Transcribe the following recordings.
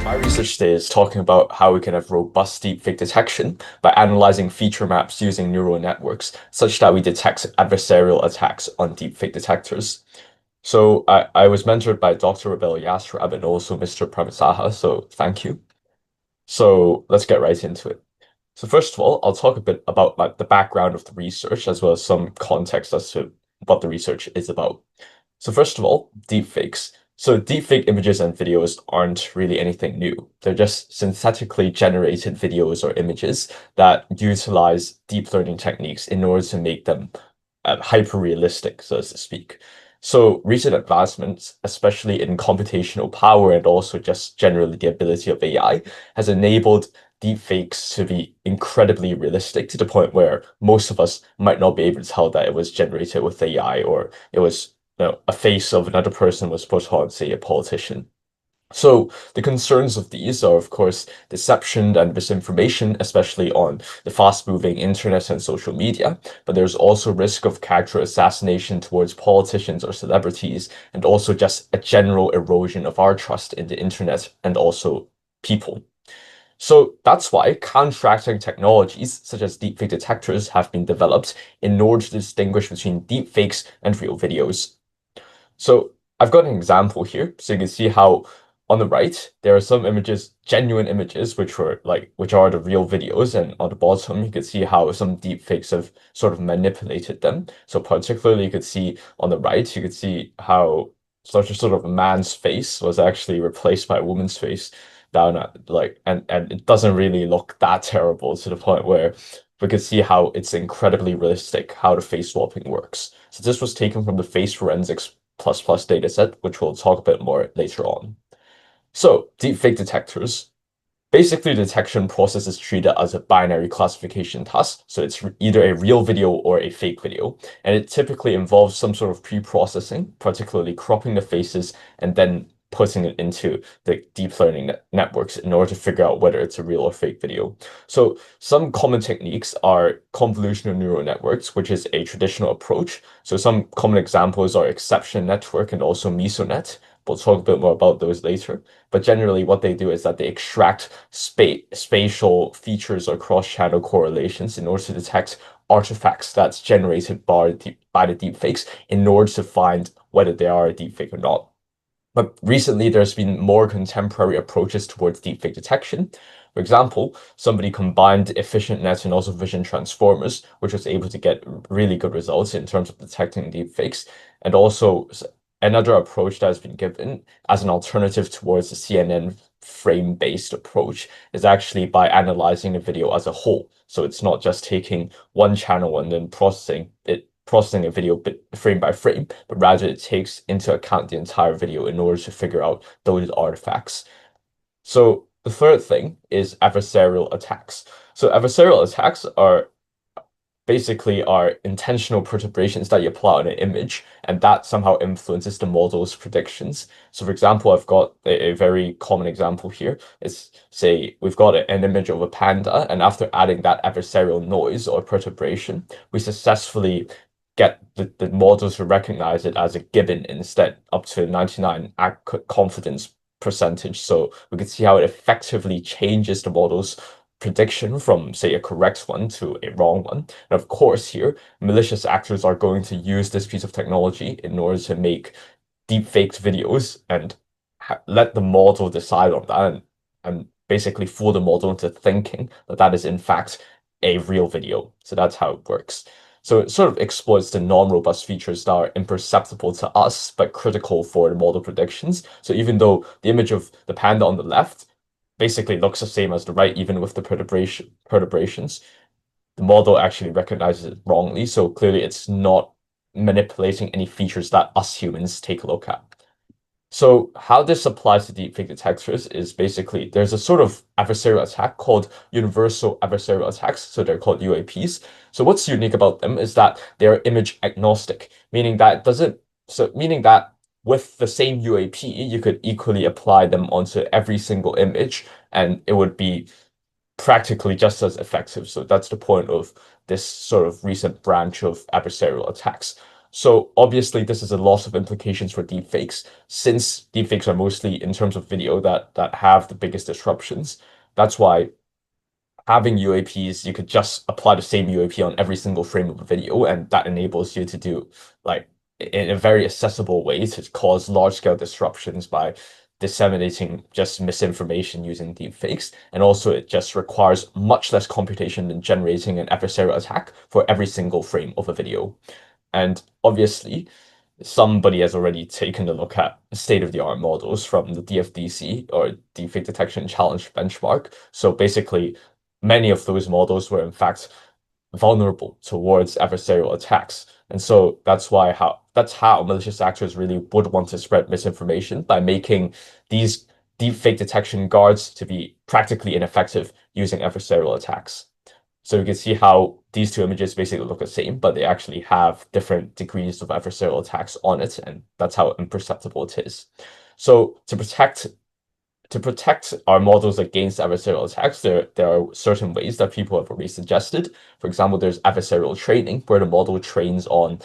My research today is talking about how we can have robust deepfake detection by analyzing feature maps using neural networks, such that we detect adversarial attacks on deepfake detectors. So I was mentored by Dr. Rebel Yasrab and also Mr. Pramisaha, so thank you. So let's get right into it. So first of all, I'll talk a bit about like the background of the research as well as some context as to what the research is about. So first of all, deepfakes. So deepfake images and videos aren't really anything new. They're just synthetically generated videos or images that utilize deep learning techniques in order to make them hyper-realistic, so to speak. So recent advancements, especially in computational power and also just generally the ability of AI, has enabled deepfakes to be incredibly realistic to the point where most of us might not be able to tell that it was generated with AI or it was a face of another person was put on, say, a politician. So the concerns of these are, of course, deception and misinformation, especially on the fast-moving internet and social media. But there's also risk of character assassination towards politicians or celebrities, and also just a general erosion of our trust in the internet and also people. So that's why counteracting technologies such as deepfake detectors have been developed in order to distinguish between deepfakes and real videos. So I've got an example here, so you can see how on the right there are some images, genuine images, which are the real videos, and on the bottom you can see how some deepfakes have sort of manipulated them. So particularly you could see on the right, you could see how such a sort of a man's face was actually replaced by a woman's face down at like and it doesn't really look that terrible to the point where we could see how it's incredibly realistic how the face swapping works. So this was taken from the face forensics plus dataset, which we'll talk a bit more later on. So deepfake detectors. Basically, the detection process is treated as a binary classification task. So it's either a real video or a fake video. And it typically involves some sort of pre-processing, particularly cropping the faces and then putting it into the deep learning networks in order to figure out whether it's a real or fake video. So some common techniques are convolutional neural networks, which is a traditional approach. So some common examples are exception network and also MesoNet. We'll talk a bit more about those later. But generally, what they do is that they extract spatial features or cross-channel correlations in order to detect artifacts that's generated by the deepfakes in order to find whether they are a deepfake or not. But recently, there's been more contemporary approaches towards deepfake detection. For example, somebody combined efficient net and also vision transformers, which was able to get really good results in terms of detecting deepfakes. And also, another approach that has been given as an alternative towards the CNN frame-based approach is actually by analyzing the video as a whole. So it's not just taking one channel and then processing a video bit frame by frame, but rather it takes into account the entire video in order to figure out those artifacts. So the third thing is adversarial attacks. So adversarial attacks are intentional perturbations that you apply on an image, and that somehow influences the model's predictions. So for example, I've got a very common example here. It's say we've got an image of a panda, and after adding that adversarial noise or perturbation, we successfully get the model to recognize it as a gibbon instead, up to 99 confidence percentage. So we can see how it effectively changes the model's prediction from, say, a correct one to a wrong one. And of course, here, malicious actors are going to use this piece of technology in order to make deep-faked videos and let the model decide on that and basically fool the model into thinking that that is, in fact, a real video. So that's how it works. So it sort of exploits the non-robust features that are imperceptible to us, but critical for the model predictions. So even though the image of the panda on the left basically looks the same as the right, even with the perturbations, the model actually recognizes it wrongly. So clearly it's not manipulating any features that us humans take a look at. So how this applies to deepfake detectors is basically there's a sort of adversarial attack called universal adversarial attacks. So they're called UAPs. So what's unique about them is that they're image agnostic, meaning that with the same UAP, you could equally apply them onto every single image and it would be practically just as effective. So that's the point of this sort of recent branch of adversarial attacks. So obviously this is a loss of implications for deepfakes, since deepfakes are mostly in terms of video that have the biggest disruptions. That's why having UAPs, you could just apply the same UAP on every single frame of a video, and that enables you to do like in a very accessible way to cause large scale disruptions by disseminating just misinformation using deepfakes. And also it just requires much less computation than generating an adversarial attack for every single frame of a video. And obviously, somebody has already taken a look at state-of-the-art models from the DFDC or Deepfake Detection Challenge benchmark. So basically, many of those models were in fact vulnerable towards adversarial attacks. And so that's how malicious actors really would want to spread misinformation by making these deepfake detection guards to be practically ineffective using adversarial attacks. So you can see how these two images basically look the same, but they actually have different degrees of adversarial attacks on it, and that's how imperceptible it is. So to protect our models against adversarial attacks, there are certain ways that people have already suggested. For example, there's adversarial training, where the model trains on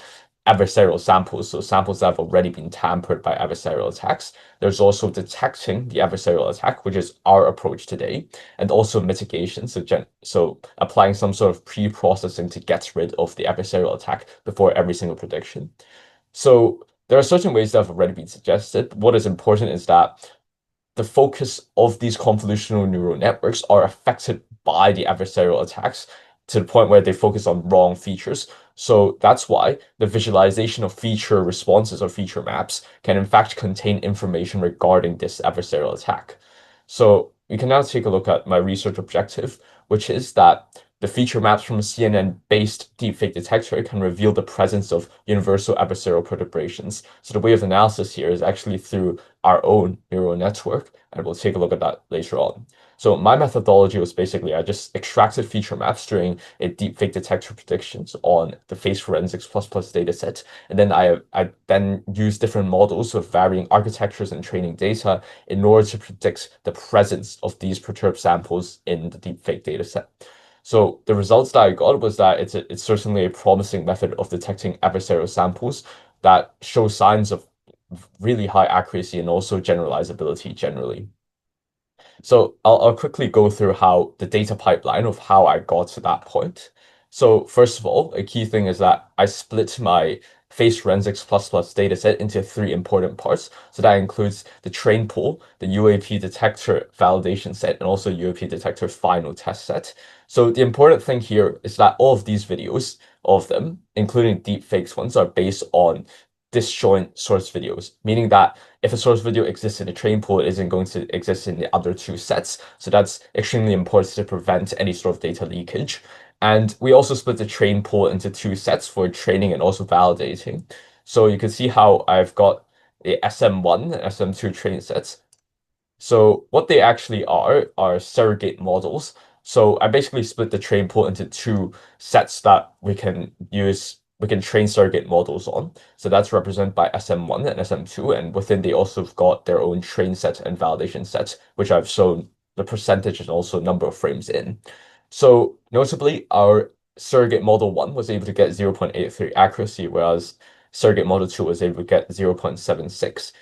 adversarial samples, so samples that have already been tampered by adversarial attacks. There's also detecting the adversarial attack, which is our approach today, and also mitigation, so applying some sort of pre-processing to get rid of the adversarial attack before every single prediction. So there are certain ways that have already been suggested. What is important is that the focus of these convolutional neural networks are affected by the adversarial attacks to the point where they focus on wrong features. So that's why the visualization of feature responses or feature maps can in fact contain information regarding this adversarial attack. So we can now take a look at my research objective, which is that the feature maps from a CNN-based deepfake detector can reveal the presence of universal adversarial perturbations. So the way of analysis here is actually through our own neural network, and we'll take a look at that later on. So my methodology was basically I just extracted feature maps during a deepfake detector predictions on the face forensics plus dataset, and then I then used different models with varying architectures and training data in order to predict the presence of these perturbed samples in the deepfake dataset. So the results that I got was that it's certainly a promising method of detecting adversarial samples that show signs of really high accuracy and also generalizability generally. So I'll quickly go through how the data pipeline of how I got to that point. So first of all, a key thing is that I split my face forensics plus dataset into three important parts. So that includes the train pool, the UAP detector validation set, and also UAP detector final test set. So the important thing here is that all of these videos, all of them, including deepfakes ones, are based on disjoint source videos, meaning that if a source video exists in the train pool, it isn't going to exist in the other two sets. So that's extremely important to prevent any sort of data leakage. And we also split the train pool into two sets for training and also validating. So you can see how I've got the SM1 and SM2 training sets. So what they actually are surrogate models. So I basically split the train pool into two sets that we can train surrogate models on. So that's represented by SM1 and SM2, and within they also have got their own train set and validation set, which I've shown the percentage and also number of frames in. So notably, our surrogate model 1 was able to get 0.83 accuracy, whereas surrogate model 2 was able to get 0.76.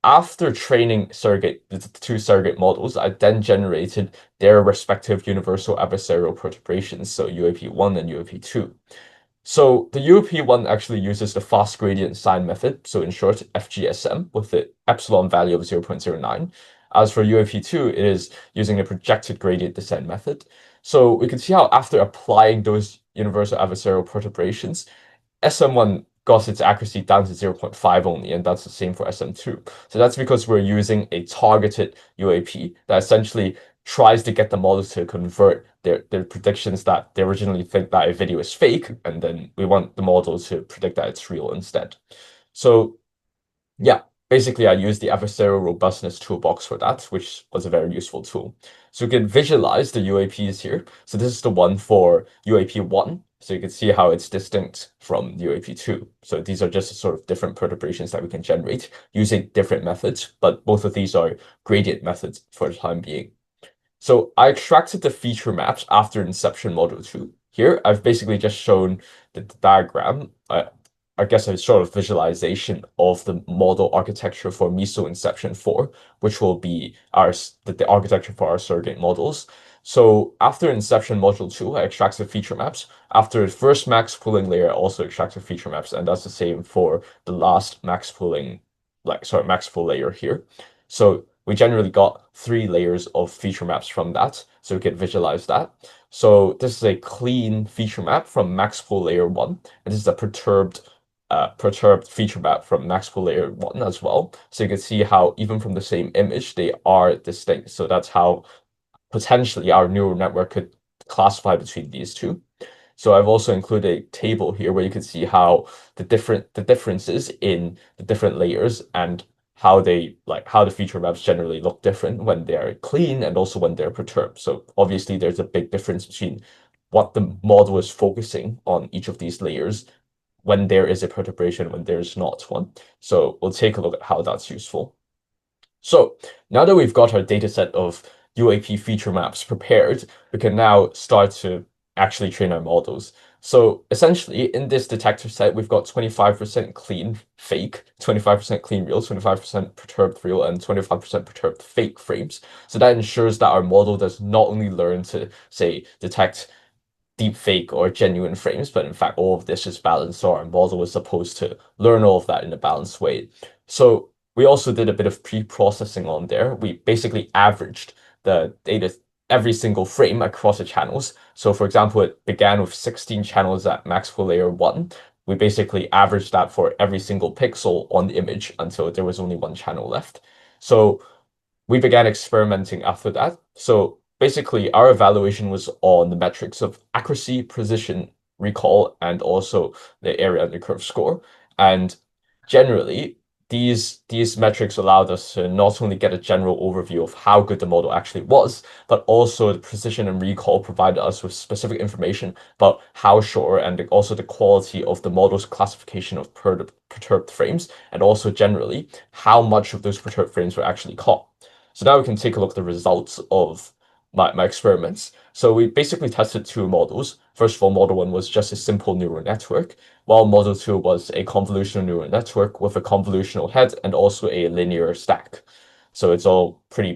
After training the two surrogate models, I then generated their respective universal adversarial perturbations, so UAP1 and UAP2. So the UAP1 actually uses the fast gradient sign method, so in short, FGSM, with the epsilon value of 0.09. As for UAP2, it is using a projected gradient descent method. So we can see how after applying those universal adversarial perturbations, SM1 got its accuracy down to 0.5 only, and that's the same for SM2. So that's because we're using a targeted UAP that essentially tries to get the models to convert their predictions that they originally think that a video is fake, and then we want the model to predict that it's real instead. So yeah, basically I used the adversarial robustness toolbox for that, which was a very useful tool. So you can visualize the UAPs here. So this is the one for UAP1. So you can see how it's distinct from UAP2. So these are just sort of different perturbations that we can generate using different methods, but both of these are gradient methods for the time being. So I extracted the feature maps after inception model 2. Here, I've basically just shown the diagram I guess, a sort of visualization of the model architecture for meso inception 4, which will be the architecture for our surrogate models. So after inception module 2, I extract the feature maps. After the first max pooling layer, I also extract the feature maps, and that's the same for the last max pooling, max pool layer here. So we generally got 3 layers of feature maps from that, so we can visualize that. So this is a clean feature map from max pool layer 1, and this is a perturbed feature map from max pool layer 1 as well. So you can see how even from the same image, they are distinct. So that's how potentially our neural network could classify between these two. So I've also included a table here where you can see how the differences in the different layers and how the feature maps generally look different when they're clean and also when they're perturbed. So obviously there's a big difference between what the model is focusing on each of these layers when there is a perturbation, when there's not one. So we'll take a look at how that's useful. So now that we've got our data set of UAP feature maps prepared, we can now start to actually train our models. So essentially, in this detector set, we've got 25% clean fake, 25% clean real, 25% perturbed real, and 25% perturbed fake frames. So that ensures that our model does not only learn to, say, detect deep fake or genuine frames, but in fact, all of this is balanced, so our model is supposed to learn all of that in a balanced way. So we also did a bit of pre-processing on there. We basically averaged the data, every single frame across the channels. So for example, it began with 16 channels at max pool layer 1. We basically averaged that for every single pixel on the image until there was only one channel left. So we began experimenting after that. So basically, our evaluation was on the metrics of accuracy, precision, recall, and also the area under curve score. And generally, these metrics allowed us to not only get a general overview of how good the model actually was, but also the precision and recall provided us with specific information about how sure and also the quality of the model's classification of perturbed frames, and also generally how much of those perturbed frames were actually caught. So now we can take a look at the results of my experiments. So we basically tested 2 models. First of all, model 1 was just a simple neural network, while model 2 was a convolutional neural network with a convolutional head and also a linear stack. So it's all a pretty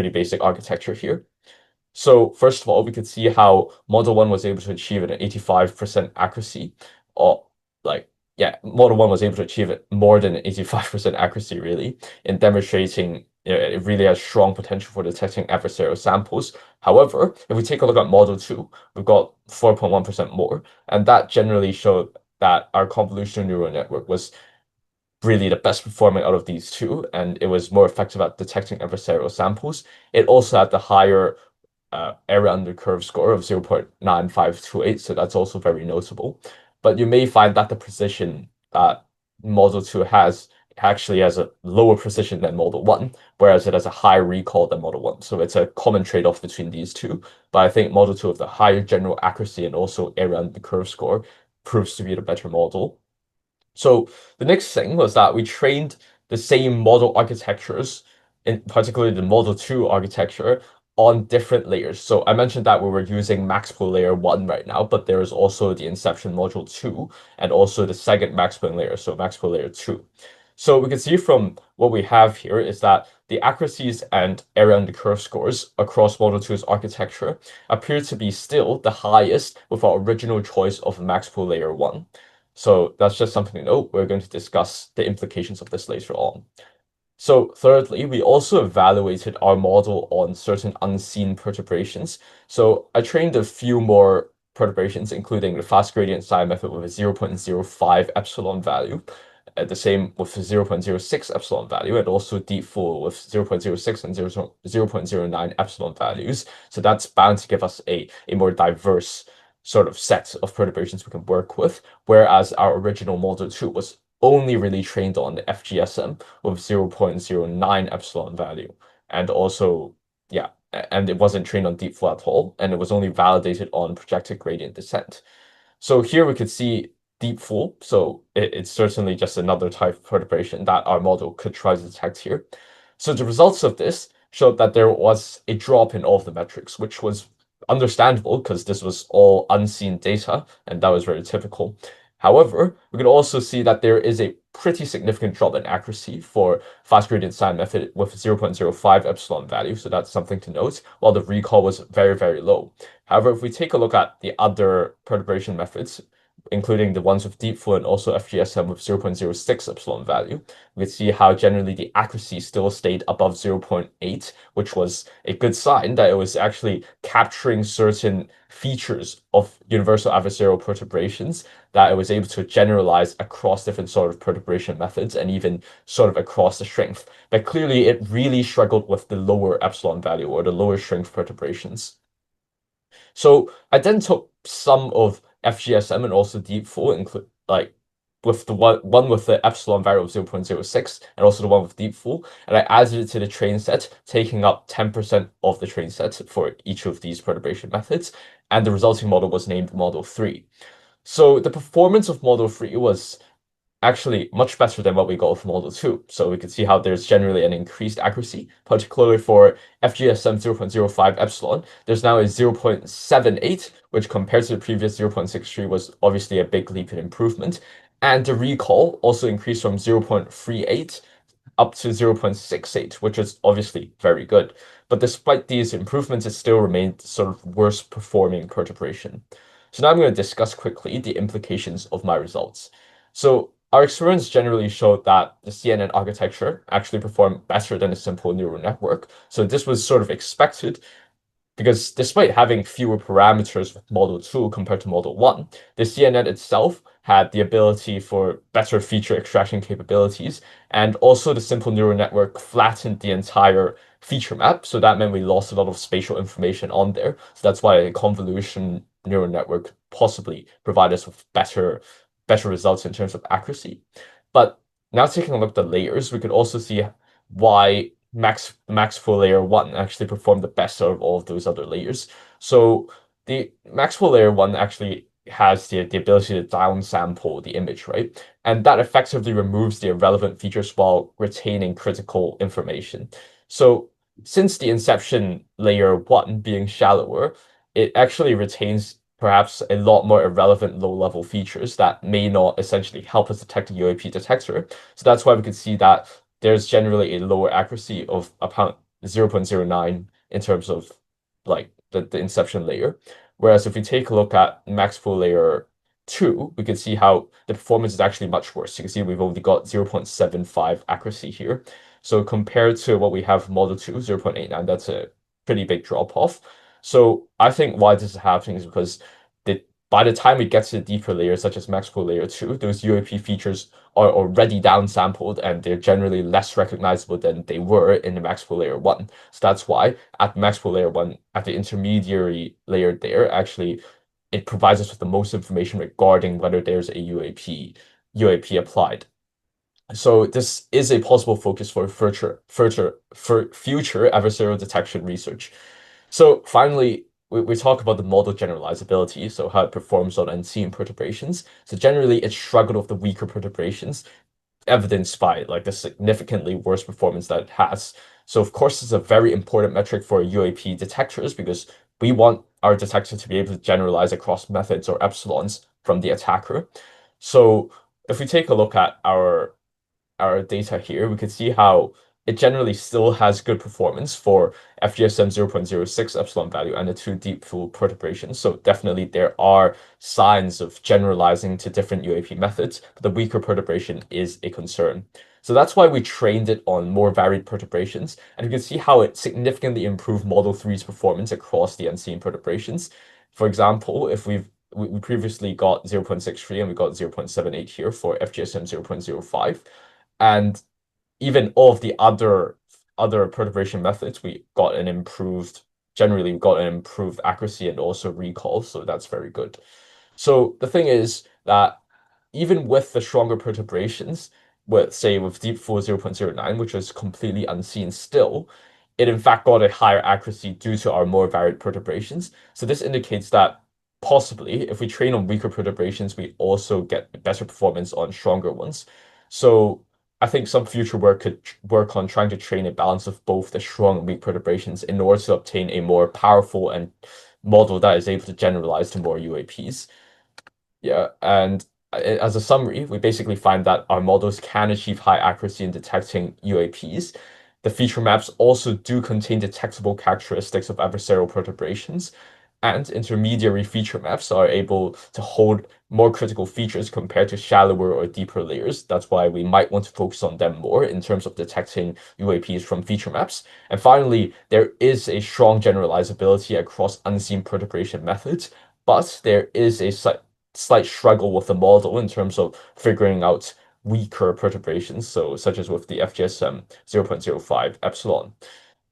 basic architecture here. So first of all, we could see how Model 1 was able to achieve an 85% accuracy, or like, yeah, Model 1 was able to achieve it more than 85% accuracy, really, in demonstrating it really has strong potential for detecting adversarial samples. However, if we take a look at Model 2, we've got 4.1% more, and that generally showed that our convolutional neural network was really the best performing out of these two, and it was more effective at detecting adversarial samples. It also had the higher area under curve score of 0.9528, so that's also very notable. But you may find that the precision that Model 2 has actually has a lower precision than Model 1, whereas it has a higher recall than Model 1. So it's a common trade-off between these two. But I think Model 2 with the higher general accuracy and also area under the curve score proves to be the better model. So the next thing was that we trained the same model architectures, in particularly the Model 2 architecture, on different layers. So I mentioned that we were using max pool layer 1 right now, but there is also the inception module 2 and also the second max pool layer, so max pool layer 2. So we can see from what we have here is that the accuracies and area under curve scores across Model 2's architecture appear to be still the highest with our original choice of max pool layer 1. So that's just something to note. We're going to discuss the implications of this later on. So thirdly, we also evaluated our model on certain unseen perturbations. So I trained a few more perturbations, including the fast gradient psi method with a 0.05 epsilon value, the same with 0.06 epsilon value, and also deep full with 0.06 and 0.09 epsilon values. So that's bound to give us a more diverse sort of set of perturbations we can work with, whereas our original model 2 was only really trained on the FGSM with 0.09 epsilon value. And also, yeah, and it wasn't trained on deep flow at all, and it was only validated on projected gradient descent. So here we could see deep flow. So it's certainly just another type of perturbation that our model could try to detect here. So the results of this showed that there was a drop in all of the metrics, which was understandable because this was all unseen data, and that was very typical. However, we can also see that there is a pretty significant drop in accuracy for fast gradient sine method with 0.05 epsilon value, so that's something to note, while the recall was very, very low. However, if we take a look at the other perturbation methods, including the ones with deep flow and also FGSM with 0.06 epsilon value, we can see how generally the accuracy still stayed above 0.8, which was a good sign that it was actually capturing certain features of universal adversarial perturbations that it was able to generalize across different sort of perturbation methods and even sort of across the strength. But clearly, it really struggled with the lower epsilon value or the lower strength perturbations. So I then took some of FGSM and also deep flow, include like with the one with the epsilon value of 0.06 and also the one with deep flow, and I added it to the train set, taking up 10% of the train set for each of these perturbation methods, and the resulting model was named Model 3. So the performance of Model 3 was actually much better than what we got with Model 2. So we can see how there's generally an increased accuracy, particularly for FGSM 0.05 epsilon. There's now a 0.78, which compared to the previous 0.63 was obviously a big leap in improvement. And the recall also increased from 0.38 up to 0.68, which is obviously very good. But despite these improvements, it still remained sort of worst performing perturbation. So now I'm going to discuss quickly the implications of my results. So our experiments generally showed that the CNN architecture actually performed better than a simple neural network. So this was sort of expected because despite having fewer parameters with Model 2 compared to Model 1, the CNN itself had the ability for better feature extraction capabilities, and also the simple neural network flattened the entire feature map, so that meant we lost a lot of spatial information on there. So that's why a convolution neural network possibly provide us with better results in terms of accuracy. But now taking a look at the layers, we could also see why max flow layer 1 actually performed the best out of all of those other layers. So the max flow layer 1 actually has the ability to downsample the image, right? And that effectively removes the irrelevant features while retaining critical information. So since the inception layer 1 being shallower, it actually retains perhaps a lot more irrelevant low-level features that may not essentially help us detect a UAP detector. So that's why we could see that there's generally a lower accuracy of about 0.09 in terms of like the inception layer. Whereas if we take a look at max flow layer 2, we can see how the performance is actually much worse. You can see we've only got 0.75 accuracy here. So compared to what we have Model 2, 0.89, that's a pretty big drop off. So I think why this is happening is because by the time we get to the deeper layers, such as max flow layer 2, those UAP features are already downsampled and they're generally less recognizable than they were in the max flow layer 1. So that's why at max flow layer 1, at the intermediary layer there, actually it provides us with the most information regarding whether there's a UAP applied. So this is a possible focus for future adversarial detection research. So finally, we talk about the model generalizability, so how it performs on unseen perturbations. So generally, it struggled with the weaker perturbations, evidenced by like the significantly worse performance that it has. So of course, it's a very important metric for UAP detectors because we want our detector to be able to generalize across methods or epsilons from the attacker. So if we take a look at our data here, we can see how it generally still has good performance for FGSM 0.06 epsilon value and the two deep flow perturbations. So definitely there are signs of generalizing to different UAP methods, but the weaker perturbation is a concern. So that's why we trained it on more varied perturbations, and you can see how it significantly improved Model 3's performance across the unseen perturbations. For example, if we previously got 0.63 and we got 0.78 here for FGSM 0.05. And even all of the other perturbation methods, generally we got an improved accuracy and also recall, so that's very good. So the thing is that even with the stronger perturbations, with deep flow 0.09, which was completely unseen still, it in fact got a higher accuracy due to our more varied perturbations. So this indicates that possibly if we train on weaker perturbations, we also get better performance on stronger ones. So I think some future work could work on trying to train a balance of both the strong and weak perturbations in order to obtain a more powerful and model that is able to generalize to more UAPs. Yeah, and as a summary, we basically find that our models can achieve high accuracy in detecting UAPs. The feature maps also do contain detectable characteristics of adversarial perturbations, and intermediary feature maps are able to hold more critical features compared to shallower or deeper layers. That's why we might want to focus on them more in terms of detecting UAPs from feature maps. And finally, there is a strong generalizability across unseen perturbation methods, but there is a slight struggle with the model in terms of figuring out weaker perturbations, so such as with the FGSM 0.05 epsilon.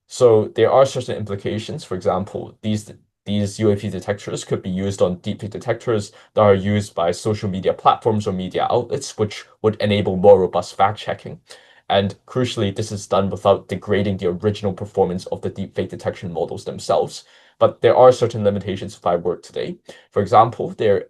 So there are certain implications. For example, these UAP detectors could be used on deepfake detectors that are used by social media platforms or media outlets, which would enable more robust fact checking. And crucially, this is done without degrading the original performance of the deepfake detection models themselves. But there are certain limitations of our work today. For example, the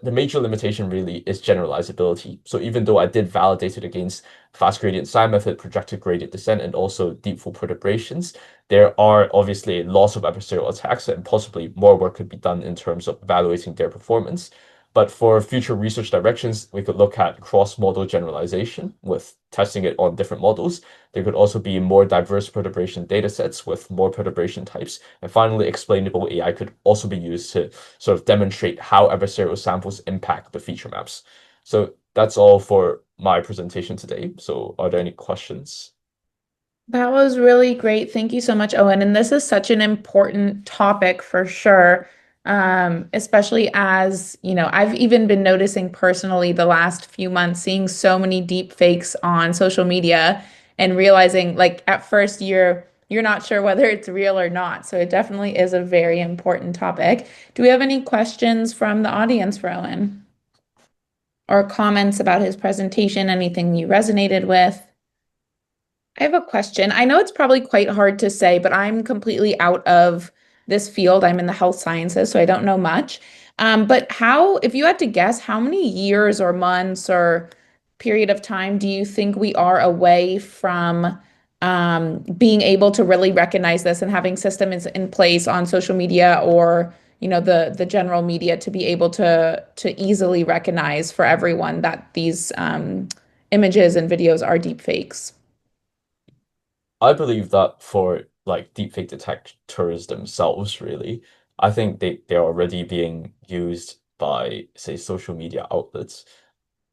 major limitation really is generalizability. So even though I did validate it against fast gradient sine method, projected gradient descent, and also deep full perturbations, there are obviously a loss of adversarial attacks, and possibly more work could be done in terms of evaluating their performance. But for future research directions, we could look at cross-model generalization with testing it on different models. There could also be more diverse perturbation datasets with more perturbation types. And finally, explainable AI could also be used to sort of demonstrate how adversarial samples impact the feature maps. So that's all for my presentation today. So are there any questions? That was really great. Thank you so much, Owen. And this is such an important topic for sure. Especially as, I've even been noticing personally the last few months, seeing so many deep fakes on social media and realizing like at first you're not sure whether it's real or not. So it definitely is a very important topic. Do we have any questions from the audience for Owen? Or comments about his presentation, anything you resonated with? I have a question. I know it's probably quite hard to say, but I'm completely out of this field. I'm in the health sciences, so I don't know much. But if you had to guess, how many years or months or period of time do you think we are away from being able to really recognize this and having systems in place on social media or, the general media to be able to easily recognize for everyone that these images and videos are deep fakes? I believe that for like deepfake detectors themselves, really, I think they're already being used by, say, social media outlets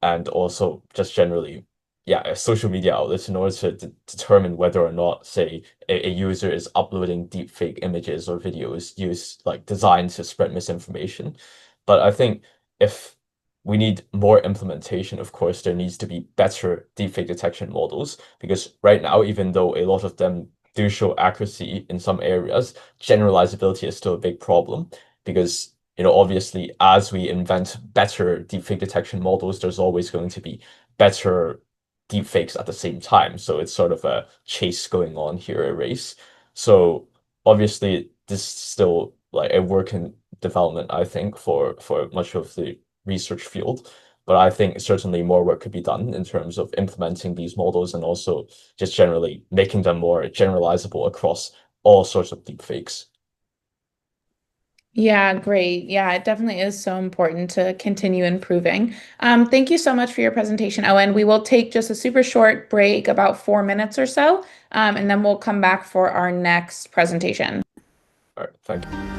and also just generally, yeah, social media outlets in order to determine whether or not, say, a user is uploading deepfake images or videos used like designed to spread misinformation. But I think if we need more implementation, of course, there needs to be better deepfake detection models because right now, even though a lot of them do show accuracy in some areas, generalizability is still a big problem because obviously, as we invent better deepfake detection models, there's always going to be better deepfakes at the same time. So it's sort of a chase going on here, a race. So obviously, this is still like a work in development, I think, for much of the research field. But I think certainly more work could be done in terms of implementing these models and also just generally making them more generalizable across all sorts of deepfakes. Yeah, great. Yeah, it definitely is so important to continue improving. Thank you so much for your presentation, Owen. We will take just a super short break, about 4 minutes or so, and then we'll come back for our next presentation. All right, thank you.